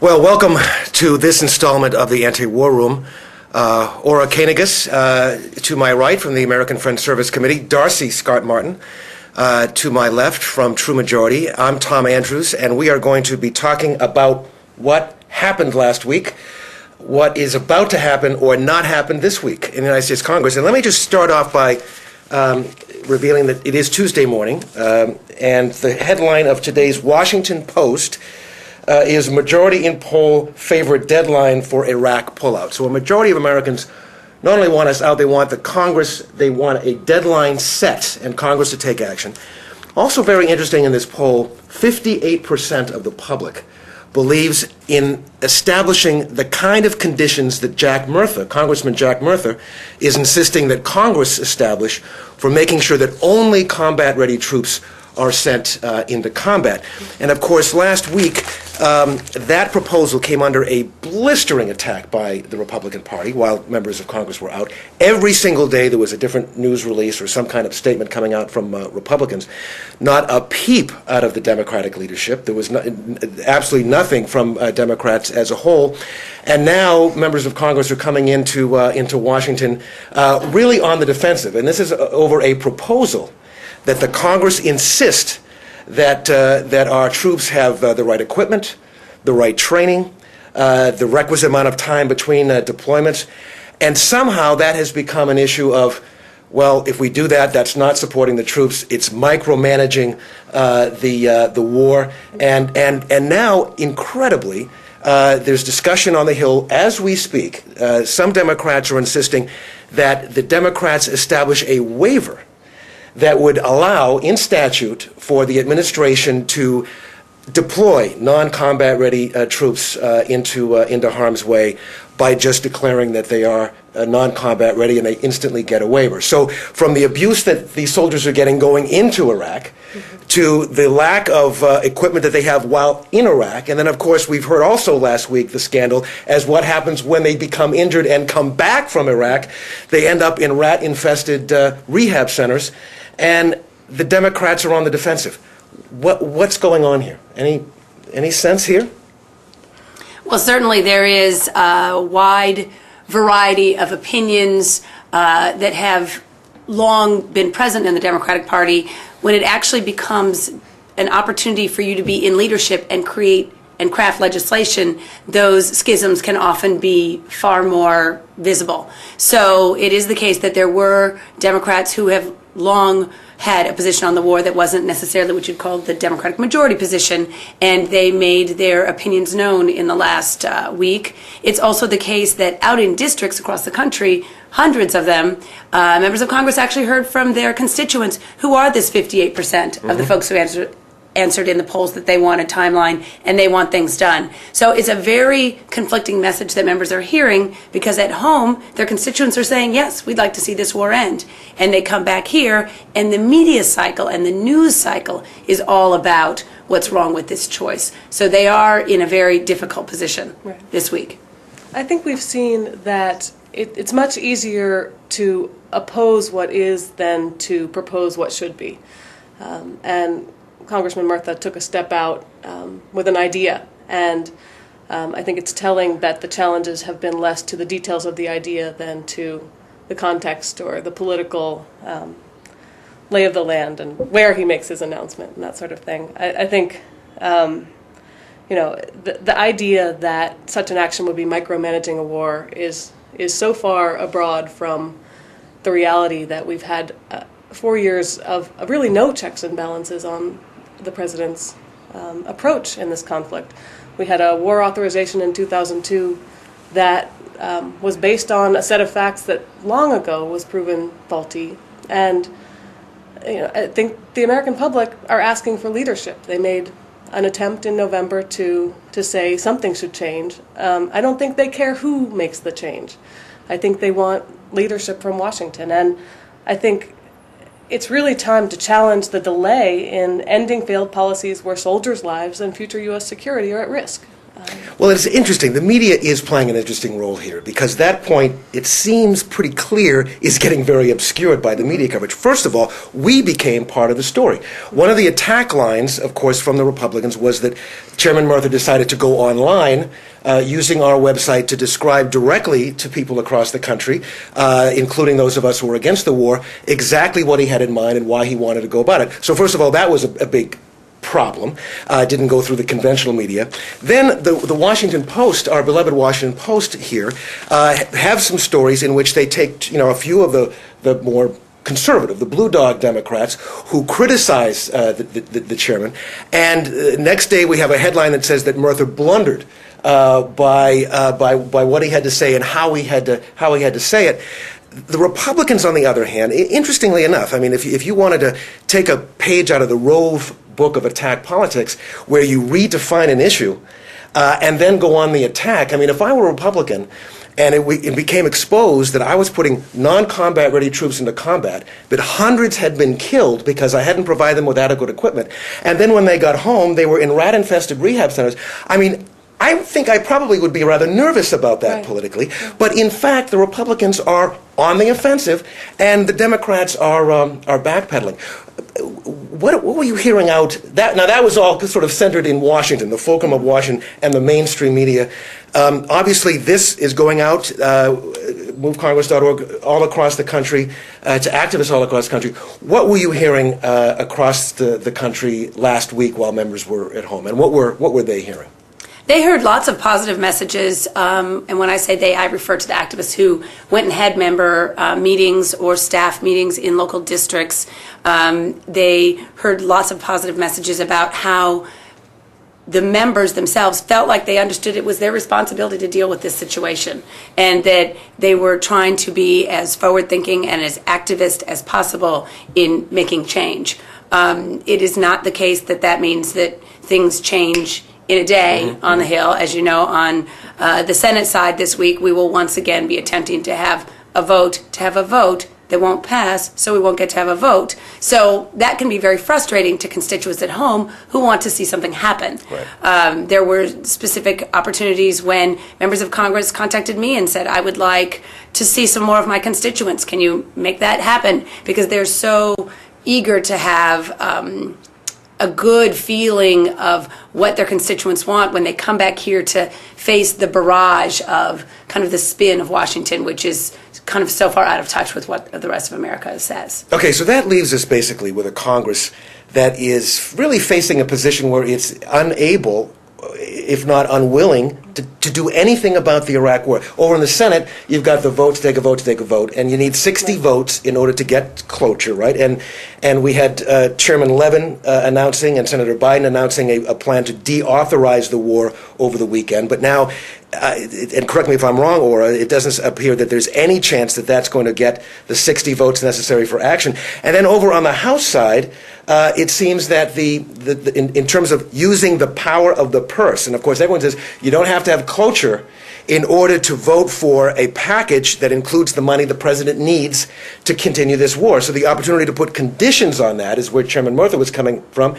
Well, welcome to this installment of the Anti-War Room. Aura Kanegis, to my right from the American Friends Service Committee, Darcy Scott Martin, to my left from True Majority. I'm Tom Andrews, and we are going to be talking about what happened last week, what is about to happen or not happen this week in the United States Congress. And let me just start off by revealing that it is Tuesday morning, and the headline of today's Washington Post is majority in poll favor deadline for Iraq pullout. So a majority of Americans not only want us out, they want the Congress, they want a deadline set and Congress to take action. Also very interesting in this poll, 58% of the public believes in establishing the kind of conditions that Congressman Jack Murtha, is insisting that Congress establish for making sure that only combat-ready troops are sent into combat. And of course, last week, that proposal came under a blistering attack by the Republican Party while members of Congress were out. Every single day there was a different news release or some kind of statement coming out from Republicans. Not a peep out of the Democratic leadership. There was absolutely nothing from Democrats as a whole. And now members of Congress are coming into Washington really on the defensive. And this is over a proposal that the Congress insist that our troops have the right equipment, the right training, the requisite amount of time between deployments, and somehow that has become an issue of, well, if we do that, that's not supporting the troops. It's micromanaging the war, and now, incredibly, there's discussion on the Hill as we speak. Some Democrats are insisting that the Democrats establish a waiver that would allow, in statute, for the administration to deploy non-combat ready troops into harm's way by just declaring that they are non-combat ready and they instantly get a waiver. So from the abuse that these soldiers are getting going into Iraq to the lack of equipment that they have while in Iraq, and then of course we've heard also last week the scandal as what happens when they become injured and come back from Iraq. They end up in rat-infested rehab centers. And the Democrats are on the defensive. What's going on here? Any sense here? Well, certainly there is a wide variety of opinions that have long been present in the Democratic Party. When it actually becomes an opportunity for you to be in leadership and create and craft legislation, those schisms can often be far more visible. So it is the case that there were Democrats who have long had a position on the war that wasn't necessarily what you'd call the Democratic majority position, and they made their opinions known in the last week. It's also the case that out in districts across the country, hundreds of them, members of Congress actually heard from their constituents, who are this 58% of the folks who answered in the polls that they want a timeline and they want things done. So it's a very conflicting message that members are hearing, because at home their constituents are saying, yes, we'd like to see this war end. And they come back here and the media cycle and the news cycle is all about what's wrong with this choice. So they are in a very difficult position this week. I think we've seen that it's much easier to oppose what is than to propose what should be. And Congressman Murtha took a step out with an idea, and I think it's telling that the challenges have been less to the details of the idea than to the context or the political lay of the land and where he makes his announcement and that sort of thing. I think the idea that such an action would be micromanaging a war is so far abroad from the reality that we've had 4 years of really no checks and balances on the president's approach in this conflict. We had a war authorization in 2002 that was based on a set of facts that long ago was proven faulty. And I think the American public are asking for leadership. They made an attempt in November to say something should change. I don't think they care who makes the change. I think they want leadership from Washington. And I think it's really time to challenge the delay in ending failed policies where soldiers' lives and future U.S. security are at risk. Well, it's interesting. The media is playing an interesting role here because that point, it seems pretty clear, is getting very obscured by the media coverage. First of all, we became part of the story. One of the attack lines, of course, from the Republicans was that Chairman Murtha decided to go online using our website to describe directly to people across the country, including those of us who were against the war, exactly what he had in mind and why he wanted to go about it. So first of all, that was a big problem. Didn't go through the conventional media. Then the Washington Post, our beloved Washington Post here, have some stories in which they take a few of the more conservative, the blue dog Democrats, who criticize the chairman. And next day we have a headline that says that Murtha blundered by what he had to say and how he had to say it. The Republicans, on the other hand, interestingly enough, I mean, if you wanted to take a page out of the Rove book of attack politics, where you redefine an issue and then go on the attack, I mean, if I were a Republican and it became exposed that I was putting non-combat ready troops into combat, that hundreds had been killed because I hadn't provided them with adequate equipment, and then when they got home, they were in rat-infested rehab centers, I mean, I think I probably would be rather nervous about that politically. But in fact, the Republicans are on the offensive, and the Democrats are backpedaling. What were you hearing out? Now, that was all sort of centered in Washington, the fulcrum of Washington and the mainstream media. Obviously, this is going out, MoveCongress.org, all across the country, to activists all across the country. What were you hearing across the country last week while members were at home, and what were they hearing? They heard lots of positive messages, and when I say they, I refer to the activists who went and had member meetings or staff meetings in local districts. They heard lots of positive messages about how the members themselves felt like they understood it was their responsibility to deal with this situation, and that they were trying to be as forward-thinking and as activist as possible in making change. It is not the case that means that things change in a day on the Hill. As you know, on the Senate side this week, we will once again be attempting to have a vote that won't pass, so we won't get to have a vote. So that can be very frustrating to constituents at home who want to see something happen. Right. There were specific opportunities when members of Congress contacted me and said, I would like to see some more of my constituents. Can you make that happen? Because they're so eager to have a good feeling of what their constituents want when they come back here to face the barrage of kind of the spin of Washington, which is kind of so far out of touch with what the rest of America says. Okay, so that leaves us basically with a Congress that is really facing a position where it's unable, if not unwilling, to do anything about the Iraq War. Over in the Senate, you've got the vote to take a vote, and you need 60 votes in order to get cloture, right? And we had Chairman Levin announcing and Senator Biden announcing a plan to deauthorize the war over the weekend. But now, and correct me if I'm wrong, Ora, it doesn't appear that there's any chance that that's going to get the 60 votes necessary for action. And then over on the House side, it seems that in terms of using the power of the purse, and of course everyone says you don't have to have cloture in order to vote for a package that includes the money the president needs to continue this war. So the opportunity to put conditions on that is where Chairman Murtha was coming from.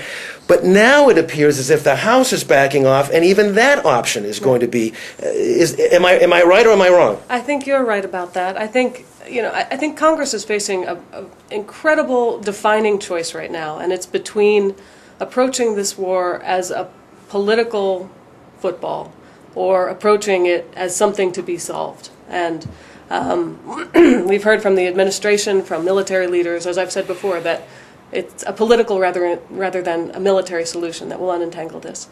But now it appears as if the House is backing off, and even that option is going to be. Am I right or am I wrong? I think you're right about that. I think Congress is facing an incredible defining choice right now, and it's between approaching this war as a political football or approaching it as something to be solved. And we've heard from the administration, from military leaders, as I've said before, that it's a political rather than a military solution that will unentangle this.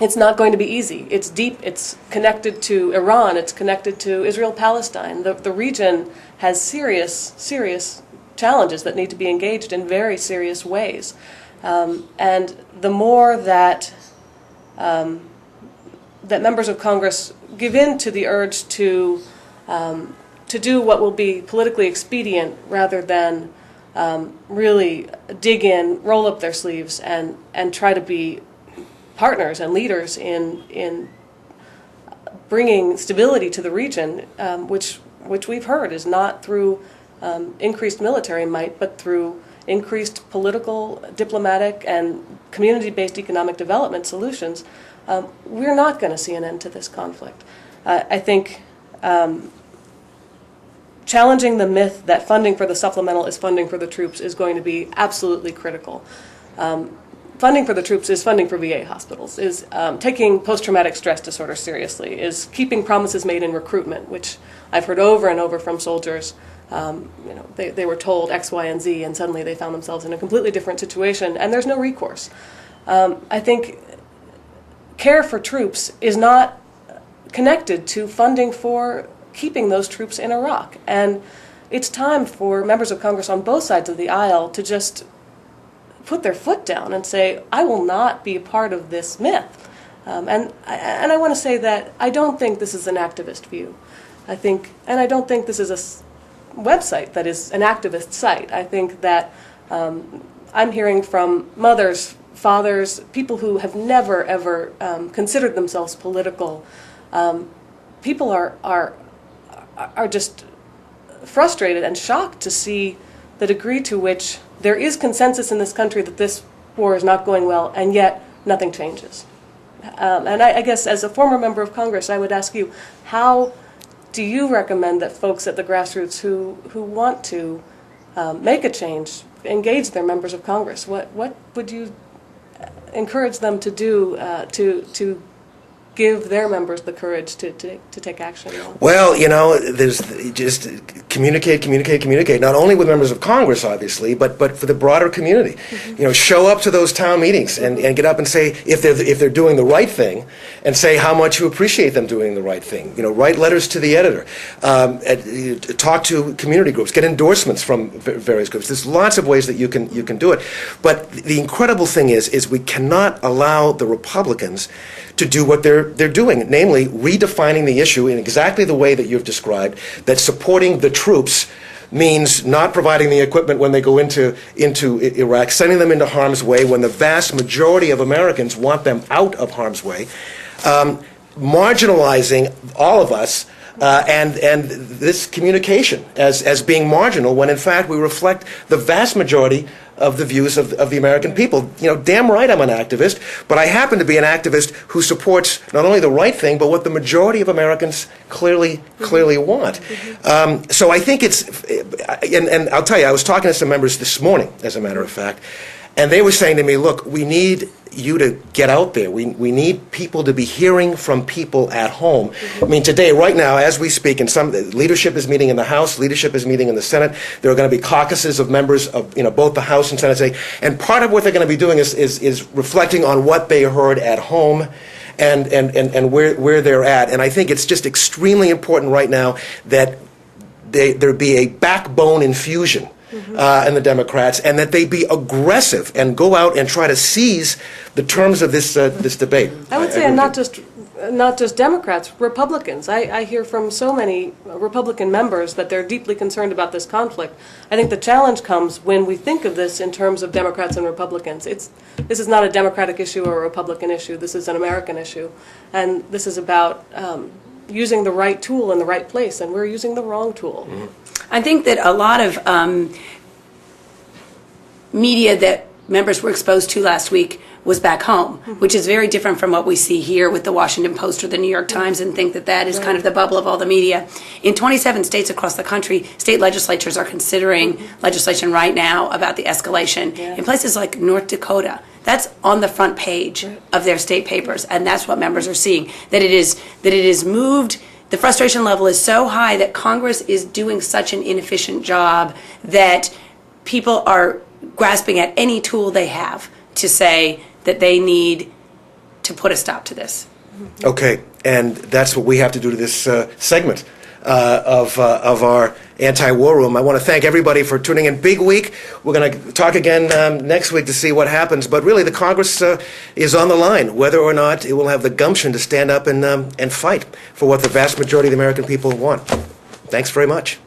It's not going to be easy. It's deep. It's connected to Iran. It's connected to Israel-Palestine. The region has serious challenges that need to be engaged in very serious ways. And the more that members of Congress give in to the urge to do what will be politically expedient rather than really dig in, roll up their sleeves, and try to be partners and leaders in bringing stability to the region, which we've heard is not through increased military might, but through increased political, diplomatic, and community-based economic development solutions, we're not going to see an end to this conflict. I think challenging the myth that funding for the supplemental is funding for the troops is going to be absolutely critical. Funding for the troops is funding for VA hospitals, is taking post-traumatic stress disorder seriously, is keeping promises made in recruitment, which I've heard over and over from soldiers. They were told X, Y, and Z, and suddenly they found themselves in a completely different situation, and there's no recourse. I think care for troops is not connected to funding for keeping those troops in Iraq. And it's time for members of Congress on both sides of the aisle to just put their foot down and say, I will not be a part of this myth. And I want to say that I don't think this is an activist view. I don't think this is a website that is an activist site. I think that I'm hearing from mothers, fathers, people who have never, ever considered themselves political. People are just frustrated and shocked to see the degree to which there is consensus in this country that this war is not going well, and yet nothing changes. And I guess as a former member of Congress, I would ask you, how do you recommend that folks at the grassroots who want to make a change engage their members of Congress? What would you encourage them to do to give their members the courage to take action? Well, there's just communicate, not only with members of Congress, obviously, but for the broader community. Mm-hmm. Show up to those town meetings and get up and say, if they're doing the right thing, and say how much you appreciate them doing the right thing. Write letters to the editor, talk to community groups, get endorsements from various groups. There's lots of ways that you can do it. But the incredible thing is we cannot allow the Republicans to do what they're doing, namely redefining the issue in exactly the way that you've described, that supporting the troops means not providing the equipment when they go into Iraq, sending them into harm's way when the vast majority of Americans want them out of harm's way, marginalizing all of us, and this communication as being marginal when in fact we reflect the vast majority of the views of the American people. Damn right I'm an activist, but I happen to be an activist who supports not only the right thing, but what the majority of Americans clearly want. So I think it's, and I'll tell you, I was talking to some members this morning, as a matter of fact, and they were saying to me, look, we need you to get out there. We need people to be hearing from people at home. I mean, today, right now, as we speak, and some leadership is meeting in the House, leadership is meeting in the Senate. There are going to be caucuses of members of both the House and Senate today. And part of what they're going to be doing is reflecting on what they heard at home and where they're at. And I think it's just extremely important right now that there be a backbone infusion in the Democrats, and that they be aggressive and go out and try to seize the terms of this debate. I would say, and not just Democrats, Republicans. I hear from so many Republican members that they're deeply concerned about this conflict. I think the challenge comes when we think of this in terms of Democrats and Republicans. This is not a Democratic issue or a Republican issue. This is an American issue, and this is about using the right tool in the right place, and we're using the wrong tool. I think that a lot of media that members were exposed to last week was back home, which is very different from what we see here with the Washington Post or the New York Times, and think that is kind of the bubble of all the media. In 27 states across the country, state legislatures are considering legislation right now about the escalation. In places like North Dakota, that's on the front page of their state papers, and that's what members are seeing, that it is moved. The frustration level is so high that Congress is doing such an inefficient job that people are grasping at any tool they have to say that they need to put a stop to this. Okay, and that's what we have to do to this segment of our anti-war room. I want to thank everybody for tuning in. Big week. We're going to talk again next week to see what happens. But really, the Congress is on the line, whether or not it will have the gumption to stand up and fight for what the vast majority of the American people want. Thanks very much.